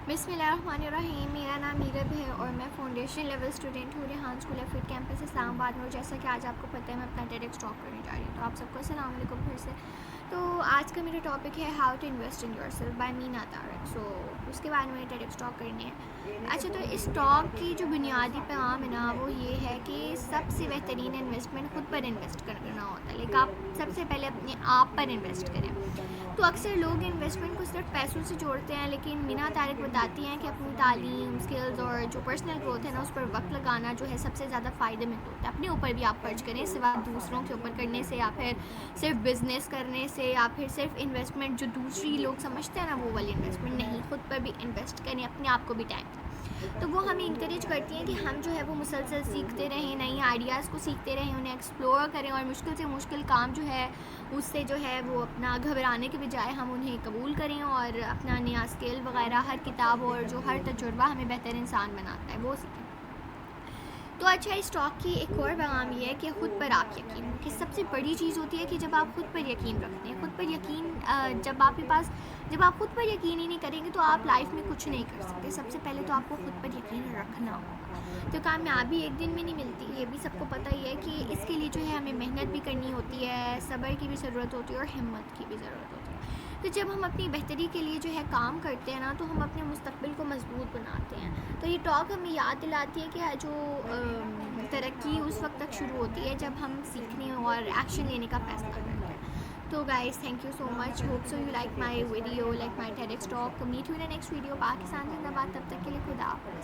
بسم اللہ الرحمن الرحیم. میرا نام نیرب ہے اور میں فاؤنڈیشن لیول اسٹوڈنٹ ہوں ریحان اسکول آف فٹ کیمپس اسلام آباد میں. اور جیسا کہ آج آپ کو پتہ ہے میں اپنا ٹیڈ ایکس ٹاک کرنے جا رہی ہوں. تو آپ سب کو السلام علیکم پھر سے. تو آج کا میرا ٹاپک ہے how to invest in yourself by Meena Tariq. So اس کے بارے میں ٹیڈ ایکس ٹاک کرنی ہے. اچھا, تو اس ٹاک کی جو بنیادی پیغام ہے نا وہ یہ ہے کہ سب سے بہترین انویسٹمنٹ خود پر انویسٹ کرنا ہوتا ہے. لیکن آپ سب سے پہلے اپنے آپ پر انویسٹ کریں. تو اکثر لوگ انویسٹمنٹ کو صرف پیسوں سے جوڑتے ہیں, لیکن مینا طارق بتاتی ہیں کہ اپنی تعلیم, اسکلز اور جو پرسنل گروتھ ہے نا اس پر وقت لگانا جو ہے سب سے زیادہ فائدہ مند ہوتا ہے. اپنے اوپر بھی آپ خرچ کریں, سوا دوسروں کے اوپر کرنے سے یا پھر صرف بزنس کرنے سے یا پھر صرف انویسٹمنٹ جو دوسری لوگ سمجھتے ہیں نا وہ والی انویسٹمنٹ نہیں. خود پر بھی انویسٹ کریں, اپنے آپ کو بھی ٹائم دیں. تو وہ ہمیں انکریج کرتی ہیں کہ ہم جو ہے وہ مسلسل سیکھتے رہیں, نئی آئیڈیاز کو سیکھتے رہیں, انہیں ایکسپلور کریں اور مشکل سے مشکل کام جو ہے اس سے جو ہے وہ اپنا گھبرانے کے بجائے ہم انہیں قبول کریں اور اپنا نیا اسکل وغیرہ ہر کتاب اور جو ہر تجربہ ہمیں بہتر انسان بناتا ہے وہ سیکھیں. تو اچھا, اس ٹاک کی ایک اور پیغام یہ ہے کہ خود پر آپ یقین رکھیں. سب سے بڑی چیز ہوتی ہے کہ جب آپ خود پر یقین رکھتے ہیں, خود پر یقین جب آپ خود پر یقین ہی نہیں کریں گے تو آپ لائف میں کچھ نہیں کر سکتے. سب سے پہلے تو آپ کو خود پر یقین رکھنا ہوگا. تو کامیابی ایک دن میں نہیں ملتی, یہ بھی سب کو پتہ ہی ہے کہ اس کے لیے جو ہے ہمیں محنت بھی کرنی ہوتی ہے, صبر کی بھی ضرورت ہوتی ہے اور ہمت کی بھی ضرورت ہوتی ہے. تو جب ہم اپنی بہتری کے لیے جو ہے کام کرتے ہیں نا تو ہم اپنے مستقبل کو مضبوط بناتے ہیں. تو یہ ٹاک ہمیں یاد دلاتی ہے کہ جو ترقی اس وقت تک شروع ہوتی ہے جب ہم سیکھنے اور ایکشن لینے کا فیصلہ کرتے ہیں. تو guys, thank you so much. Hope so you like my video, like my TEDx talk. Meet you in next video. Pakistan زندہ باد. تب تک کے لیے خدا حافظ.